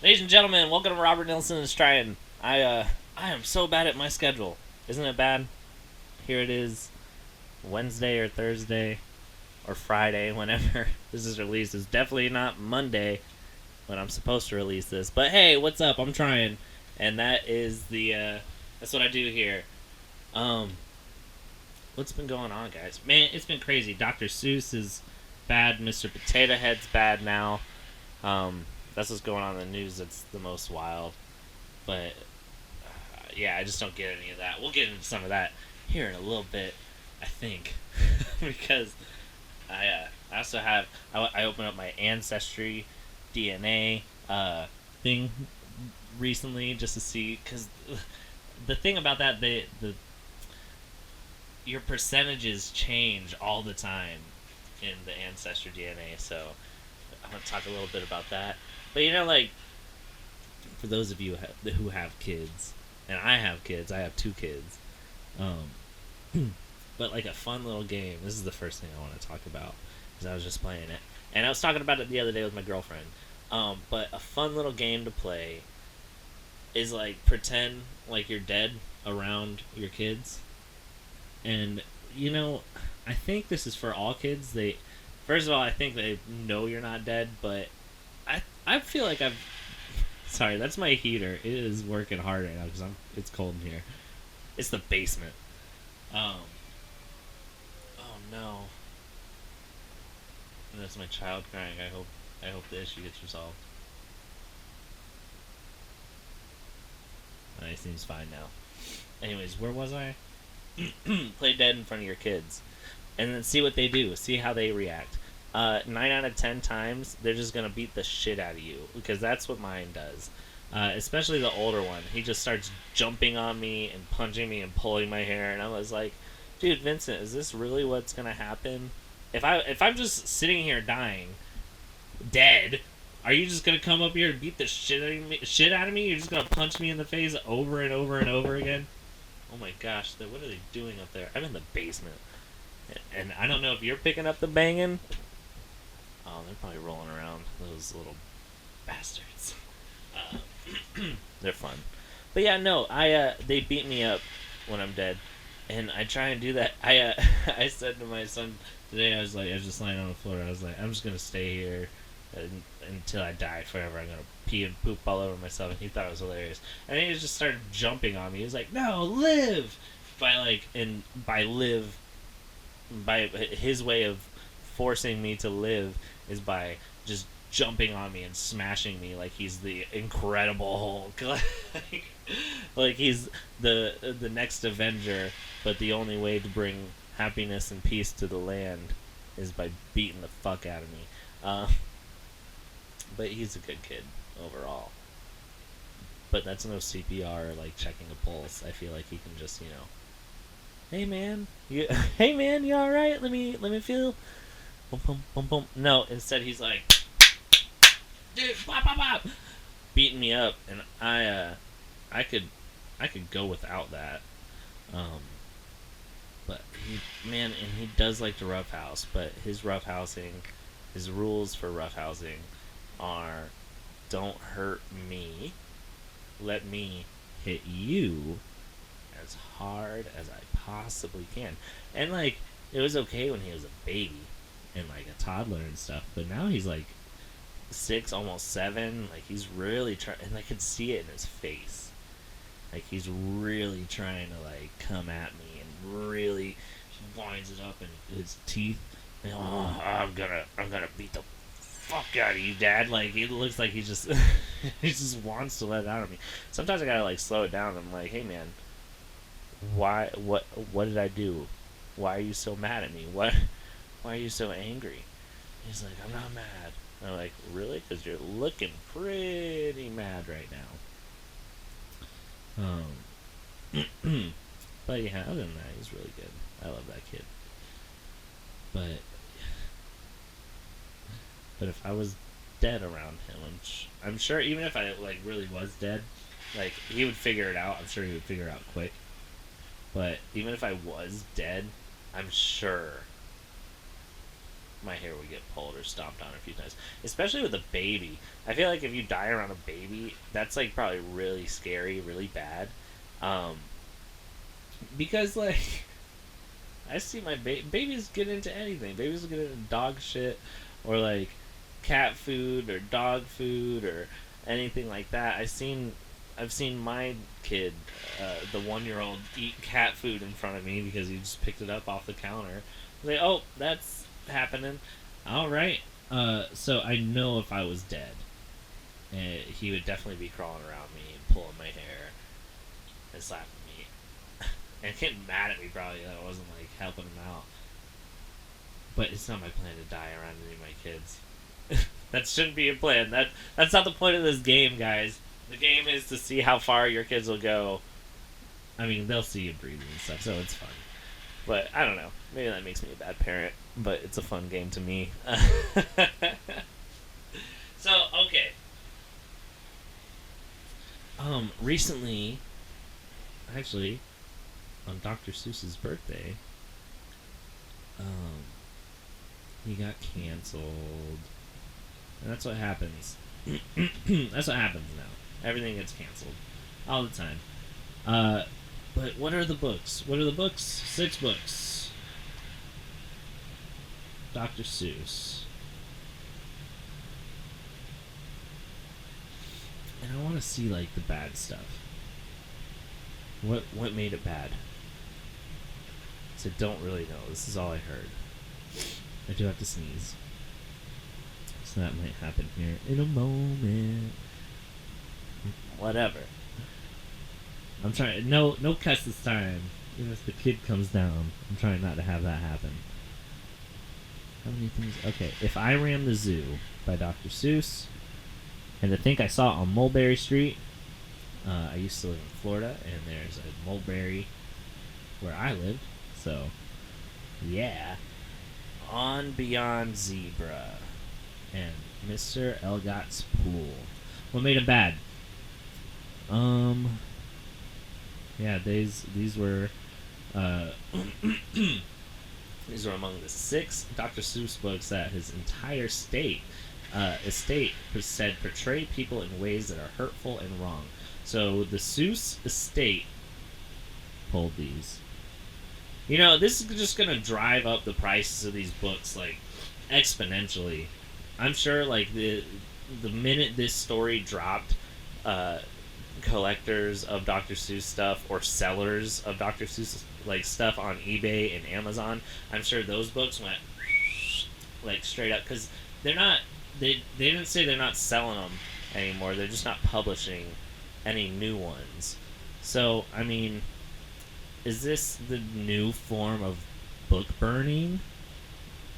Ladies and gentlemen, welcome to Robert Nilsson is trying. I am so bad at my schedule. Isn't it bad? Here it is, Wednesday or Thursday or Friday, whenever this is released. It's definitely not Monday when I'm supposed to release this. But hey, what's up? I'm trying, and that's what I do here. Um, what's been going on, guys? Man, it's been crazy. Dr. Seuss is bad. Mr. Potato Head's bad now. Um, that's what's going on in the news. That's the most wild. But yeah, I just don't get any of that. We'll get into some of that here in a little bit, I think, because I also have I opened up my ancestry DNA thing recently just to see because the thing about that the your percentages change all the time in the ancestry DNA. So I'm gonna talk a little bit about that. But like for those of you who have kids, and I have kids, I have two kids. But like a fun little game. This is the first thing I want to talk about because I was just playing it, and I was talking about it the other day with my girlfriend. But a fun little game to play is like pretend like you're dead around your kids, and I think this is for all kids. They First of all, I think they know you're not dead, but I feel like I've sorry, that's my heater. It is working hard right now because it's cold in here. It's the basement. Um, oh no, that's my child crying. I hope the issue gets resolved. He seems fine now. Anyways, where was I? Play dead in front of your kids, and then see what they do. See how they react. 9 out of 10 times, they're just gonna beat the shit out of you because that's what mine does. Especially the older one, he just starts jumping on me and punching me and pulling my hair, and I was like, "Dude, Vincent, is this really what's gonna happen? If I'm just sitting here dying, dead, are you just gonna come up here and beat the shit out of me? You're just gonna punch me in the face over and over and over again?" Oh my gosh, what are they doing up there? I'm in the basement, and I don't know if you're picking up the banging. Oh, they're probably rolling around, those little bastards. Uh, they're fun. But yeah, no, they beat me up when I'm dead, and I try and do that. I said to my son today, I was just lying on the floor. I was like, I'm just gonna stay here until I die forever. I'm gonna pee and poop all over myself, and he thought it was hilarious. And then he just started jumping on me. He was like, "No, live!" By his way of forcing me to live is by just jumping on me and smashing me like he's the Incredible Hulk, like he's the next Avenger. But the only way to bring happiness and peace to the land is by beating the fuck out of me. But he's a good kid overall. But that's no CPR or like checking a pulse. I feel like he can just hey man, hey man, you all right? Let me feel. Boom, boom, boom, boom. No, instead he's like, dude, pop, pop, pop, beating me up, and I could go without that. Um, but he does like to roughhouse, but his rules for roughhousing are, don't hurt me, let me hit you as hard as I possibly can. And like, it was okay when he was a baby and like a toddler and stuff, but now he's like 6, almost 7. Like he's really trying, and I could see it in his face. Like he's really trying to like come at me, and really winds it up in his teeth. And, oh, I'm gonna beat the fuck out of you, Dad. Like it looks like he just he just wants to let it out of me. Sometimes I gotta like slow it down. I'm like, hey man, what did I do? Why are you so mad at me? Why are you so angry? He's like, I'm not mad. And I'm like, really? Because you're looking pretty mad right now. But yeah, other than that, he's really good. I love that kid. But if I was dead around him, I'm sure even if I like really was dead, like he would figure it out. I'm sure he would figure it out quick. But even if I was dead, I'm sure my hair would get pulled or stomped on a few times, especially with a baby. I feel like if you die around a baby, that's like probably really scary, really bad, um, because like I see my babies get into anything. Babies will get into dog shit, or like cat food or dog food or anything like that. I've seen my kid, the 1 year old, eat cat food in front of me because he just picked it up off the counter. Like, oh, that's happening. All right. So I know if I was dead, he would definitely be crawling around me and pulling my hair and slapping me and getting mad at me probably that I wasn't like helping him out. But it's not my plan to die around any of my kids. That shouldn't be a plan. That's not the point of this game, guys. The game is to see how far your kids will go. I mean, they'll see you breathing and stuff, so it's fun. But I don't know. Maybe that makes me a bad parent, but it's a fun game to me. So, okay. Recently, actually, on Dr. Seuss's birthday, he got canceled. And that's what happens. That's what happens now. Everything gets canceled. All the time. But what are the books? What are the books? 6 books. Dr. Seuss. And I want to see, like, the bad stuff. What made it bad? So I don't really know. This is all I heard. I do have to sneeze. So that might happen here in a moment. Whatever. I'm trying. No cuts this time. Even if the kid comes down, I'm trying not to have that happen. How many things? Okay, If I Ran the Zoo by Dr. Seuss. And to think I saw it on Mulberry Street. I used to live in Florida, and there's a Mulberry where I lived. So, yeah. On Beyond Zebra. And Mr. Elgott's Pool. What made it bad? Yeah, these were these were among the 6 Dr. Seuss books that his entire estate said portray people in ways that are hurtful and wrong. So the Seuss estate pulled these. You know, this is just gonna drive up the prices of these books like exponentially. I'm sure, like, the minute this story dropped, collectors of Dr. Seuss stuff or sellers of Dr. Seuss like stuff on eBay and Amazon, I'm sure those books went like straight up, because they're not. They didn't say they're not selling them anymore. They're just not publishing any new ones. So I mean, is this the new form of book burning?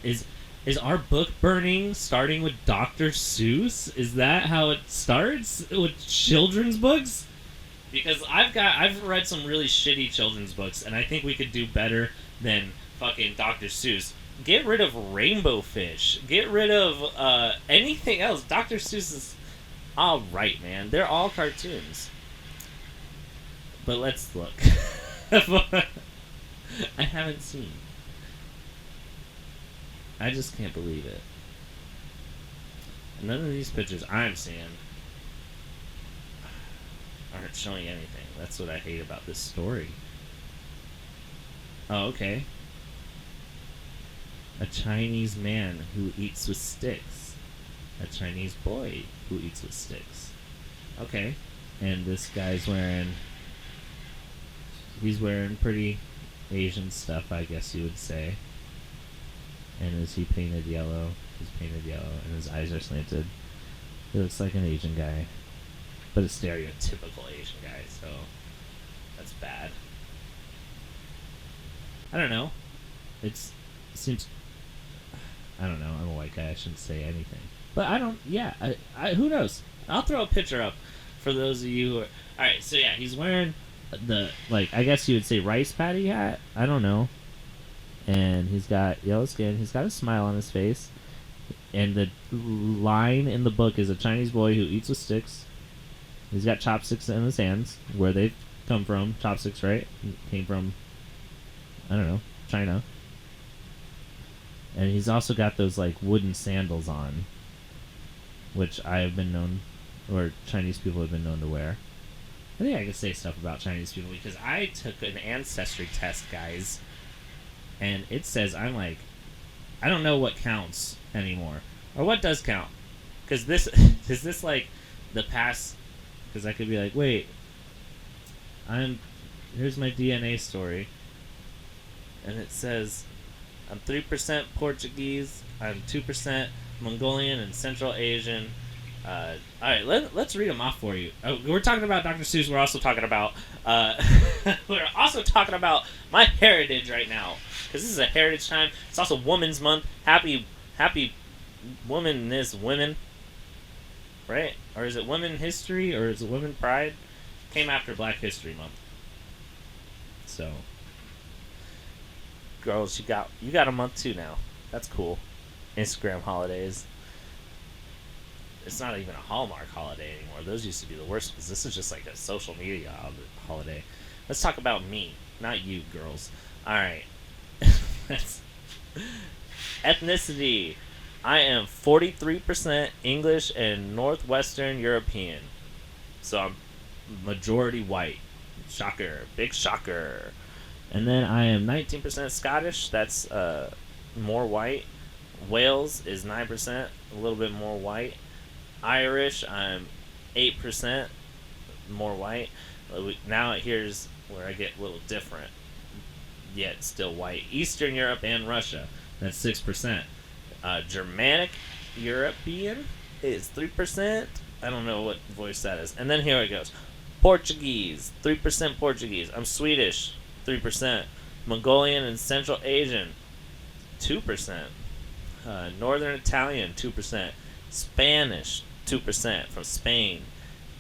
Is our book burning starting with Dr. Seuss? Is that how it starts? With children's books? Because I've read some really shitty children's books, and I think we could do better than fucking Dr. Seuss. Get rid of Rainbow Fish. Get rid of anything else. Dr. Seuss is alright, man. They're all cartoons. But let's look. I haven't seen. I just can't believe it. None of these pictures I'm seeing aren't showing anything. That's what I hate about this story. Oh, okay. A Chinese man who eats with sticks. A Chinese boy who eats with sticks. Okay. And this guy's he's wearing pretty Asian stuff, I guess you would say. And is he painted yellow? He's painted yellow, and his eyes are slanted. He looks like an Asian guy. But a stereotypical Asian guy, so that's bad. I don't know. It seems... I don't know. I'm a white guy. I shouldn't say anything. But I don't... Yeah, who knows? I'll throw a picture up for those of you who are... Alright, so yeah, he's wearing the, like, I guess you would say rice paddy hat? I don't know. And he's got yellow skin. He's got a smile on his face. And the line in the book is a Chinese boy who eats with sticks. He's got chopsticks in his hands. Where they've come from. Chopsticks, right? Came from, I don't know, China. And he's also got those like wooden sandals on, which I have been known, or Chinese people have been known to wear. I think I can say stuff about Chinese people because I took an ancestry test, guys, and it says I'm like, I don't know what counts anymore, or what does count, because this is this like the past, because I could be like, wait, here's my DNA story, and it says I'm 3% Portuguese, I'm 2% Mongolian and Central Asian. Alright, let's read them off for you. We're talking about Dr. Seuss. We're also talking about we're also talking about my heritage right now, because this is a heritage time. It's also Women's Month. Happy Women's Women, right? Or is it Women History, or is it Women Pride? Came after Black History Month. So, girls, you got a month too now. That's cool. Instagram holidays. It's not even a Hallmark holiday anymore. Those used to be the worst, because this is just like a social media holiday. Let's talk about me, not you, girls. Alright. Ethnicity. I am 43% English and Northwestern European. So I'm majority white. Shocker. Big shocker. And then I am 19% Scottish. That's more white. Wales is 9%, a little bit more white. Irish, I'm 8% more white. Now here's where I get a little different, yet still white. Eastern Europe and Russia, that's 6%. Germanic European is 3%. I don't know what voice that is. And then here it goes. Portuguese, 3% Portuguese. I'm Swedish, 3%. Mongolian and Central Asian, 2%. Northern Italian, 2%. Spanish, 2% from Spain.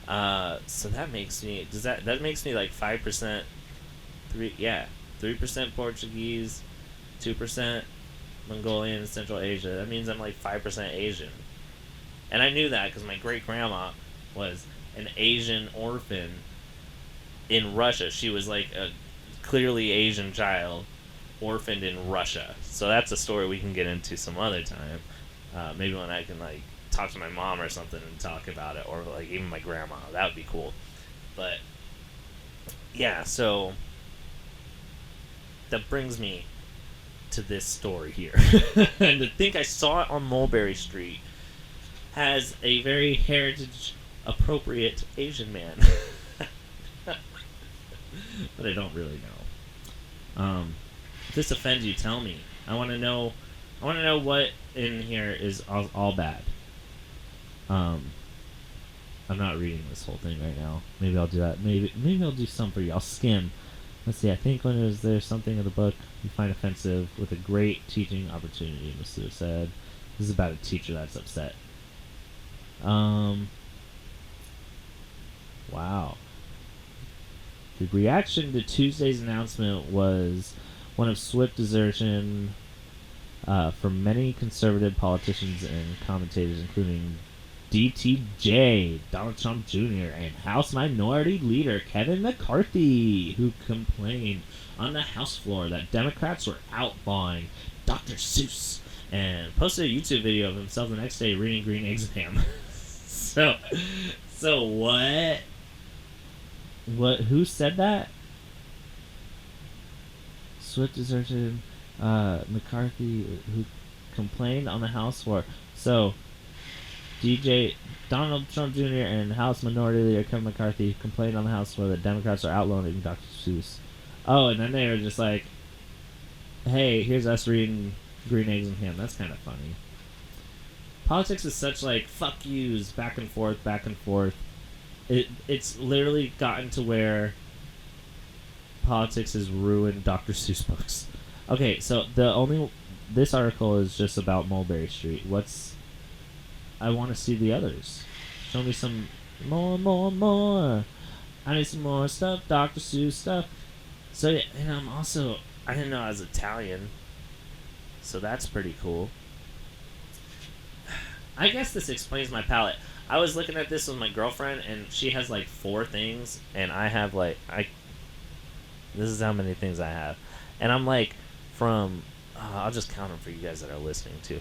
So that makes me, that makes me like 5%, 3% Portuguese, 2% Mongolian and Central Asia. That means I'm like 5% Asian. And I knew that because my great grandma was an Asian orphan in Russia. She was like a clearly Asian child orphaned in Russia. So that's a story we can get into some other time. Maybe when I can like talk to my mom or something and talk about it, or like even my grandma. That would be cool. But yeah, so that brings me to this story here. And to think I saw it on Mulberry Street has a very heritage appropriate Asian man. But I don't really know. If this offends you, tell me. I want to know what in here is all bad. I'm not reading this whole thing right now. Maybe I'll do that. Maybe I'll do some for you. I'll skim. Let's see. I think when there's something in the book you find offensive with a great teaching opportunity, Miss Lewis said. This is about a teacher that's upset. Wow. The reaction to Tuesday's announcement was one of swift desertion from many conservative politicians and commentators, including DTJ, Donald Trump Jr., and House Minority Leader Kevin McCarthy, who complained on the House floor that Democrats were outlawing Dr. Seuss, and posted a YouTube video of himself the next day reading Green Eggs and Ham. So what? Who said that? Swift desertion, McCarthy, who complained on the House floor. So, Donald Trump Jr. and House Minority Leader Kevin McCarthy complained on the House floor that Democrats are outlawing Dr. Seuss. Oh, and then they were just like, hey, here's us reading Green Eggs and Ham. That's kind of funny. Politics is such like fuck yous, back and forth, back and forth. It's literally gotten to where politics has ruined Dr. Seuss books. Okay, so this article is just about Mulberry Street. I want to see the others. Show me some more. I need some more stuff, Dr. Seuss stuff. So yeah, and I didn't know I was Italian, so that's pretty cool. I guess this explains my palate. I was looking at this with my girlfriend, and she has like 4 things, and I have like this is how many things I have, and I'm like from I'll just count them for you guys that are listening too.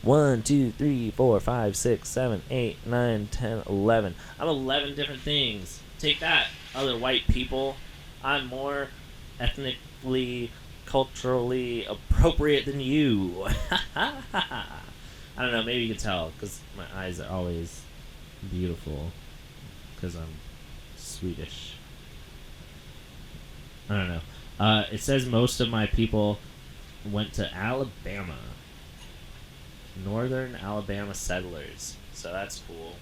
1, 2, 3, 4, 5, 6, 7, 8, 9, 10, 11. I'm 11 different things. Take that, other white people. I'm more ethnically, culturally appropriate than you. I don't know, maybe you can tell, because my eyes are always beautiful, because I'm Swedish. I don't know. It says most of my people went to Alabama. Northern Alabama settlers. So that's cool.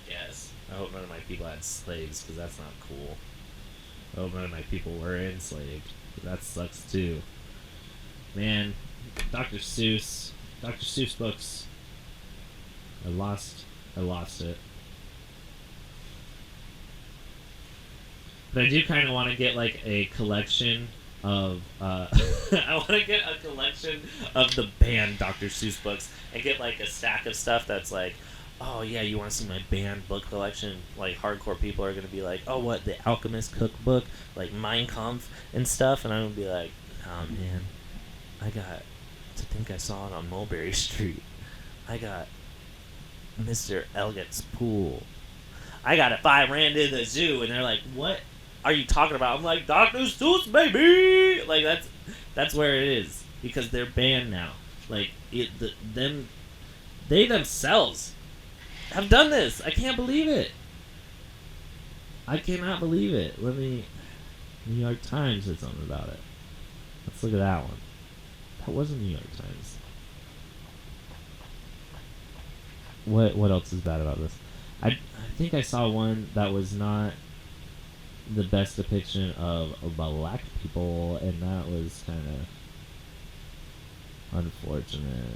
Yes. I hope none of my people had slaves, because that's not cool. I hope none of my people were enslaved. That sucks too. Man, Dr. Seuss. Dr. Seuss books. I lost it. But I do kind of want to get like a collection of I want to get a collection of the banned Dr. Seuss books and get like a stack of stuff that's like, oh yeah, you want to see my banned book collection? Like hardcore people are gonna be like, oh what, the Alchemist cookbook, like Mein Kampf and stuff, and I'm gonna be like, oh man, I think I saw it on Mulberry Street. I got Mr. Elliot's pool. I got if I ran to the zoo, and they're like, what are you talking about? I'm like, Dr. Seuss, baby! Like, that's where it is. Because they're banned now. Like, they themselves have done this. I can't believe it. I cannot believe it. New York Times said something about it. Let's look at that one. That wasn't New York Times. What else is bad about this? I think I saw one that was not the best depiction of black people, and that was kind of unfortunate.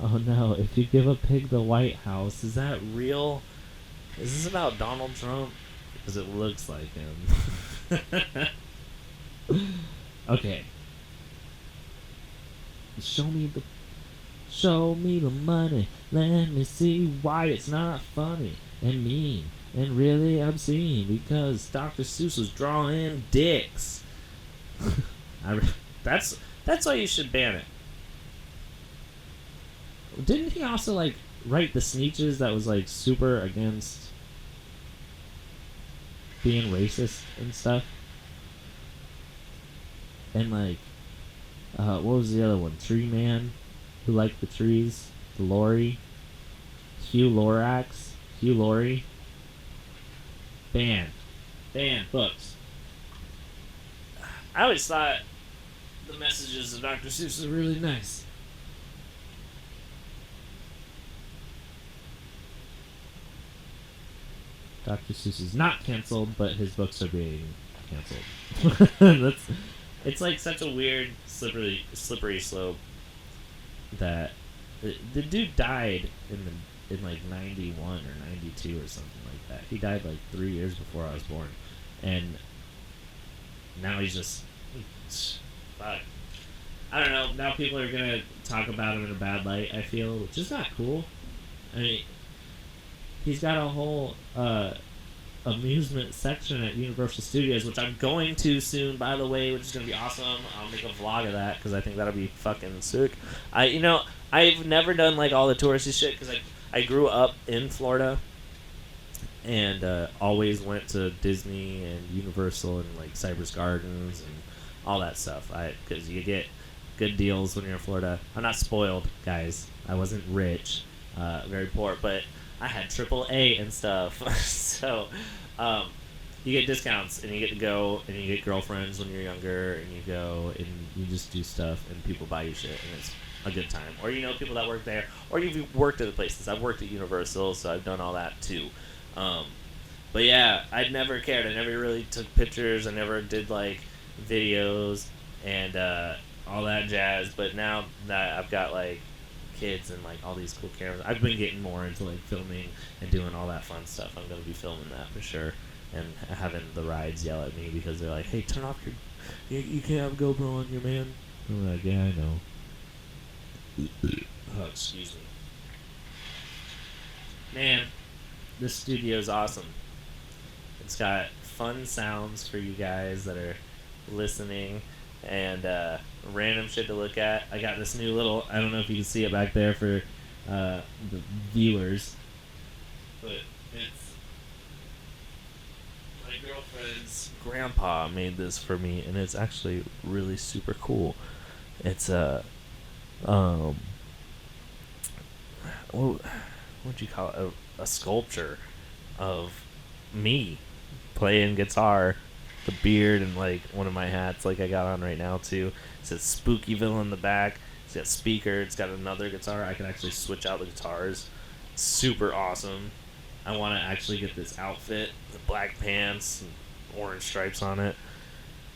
Oh no, if you give a pig the White House, is that real? Is this about Donald Trump? Because it looks like him. Okay. Show me the money. Let me see why it's not funny and mean and really obscene, because Dr. Seuss was drawing dicks. That's why you should ban it. Didn't he also like write the Sneetches that was like super against being racist and stuff? And like, what was the other one? Tree Man, who liked the trees. The Laurie. Hugh Laurie. Banned books. I always thought the messages of Dr. Seuss were really nice. Dr. Seuss is not canceled, but his books are being canceled. It's like such a weird, slippery slope that the dude died in like 91 or 92 or something like that. He died like 3 years before I was born, and now he's just fuck. I don't know. Now people are gonna talk about him in a bad light, I feel, which is not cool. I mean, he's got a whole amusement section at Universal Studios, which I'm going to soon, by the way, which is gonna be awesome. I'll make a vlog of that because I think that'll be fucking sick. I've never done like all the touristy shit because I grew up in Florida and always went to Disney and Universal and like Cypress Gardens and all that stuff. Because you get good deals when you're in Florida. I'm not spoiled, guys. I wasn't rich, very poor, but I had AAA and stuff. So you get discounts and you get to go and you get girlfriends when you're younger and you go and you just do stuff and people buy you shit and it's a good time. Or you know people that work there, or you've worked at the places. I've worked at Universal, so I've done all that too. But yeah, I'd never cared. I never really took pictures. I never did like videos and all that jazz. But now that I've got like kids and like all these cool cameras, I've been getting more into like filming and doing all that fun stuff. I'm gonna be filming that for sure, and having the rides yell at me because they're like, "Hey, turn off you can't have a GoPro on your man." I'm like, "Yeah, I know." Oh, excuse me. Man, this studio is awesome. It's got fun sounds for you guys that are listening, and random shit to look at. I got this new little, I don't know if you can see it back there for the viewers, but it's my girlfriend's grandpa made this for me, and it's actually really super cool. It's what'd you call it? A sculpture of me playing guitar, the beard, and like one of my hats, like I got on right now too. It says Spookyville in the back. It's got a speaker. It's got another guitar. I can actually switch out the guitars. It's super awesome. I want to actually get this outfit, the black pants, and orange stripes on it.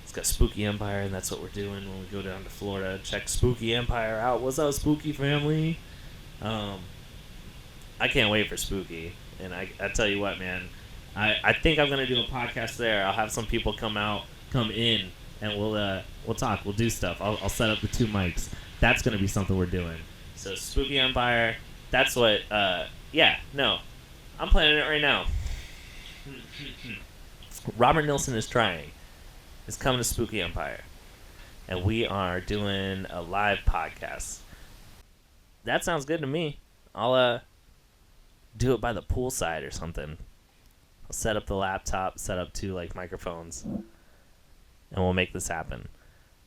It's got Spooky Empire, and that's what we're doing when we go down to Florida. Check Spooky Empire out. What's up, Spooky family? I can't wait for Spooky. And I tell you what, man, I think I'm gonna do a podcast there. I'll have some people come in, and we'll talk. We'll do stuff. I'll set up the 2 mics. That's gonna be something we're doing. So Spooky Empire. That's what. I'm planning it right now. Robert Nilsson is trying. Is coming to Spooky Empire, and we are doing a live podcast. That sounds good to me. I'll do it by the poolside or something. I'll set up the laptop, set up 2 like microphones, and we'll make this happen.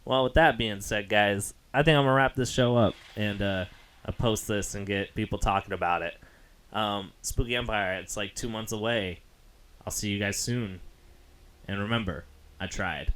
Well, with that being said, guys, I think I'm gonna wrap this show up and I'll post this and get people talking about it. Spooky Empire, it's like 2 months away. I'll see you guys soon. And remember, I tried.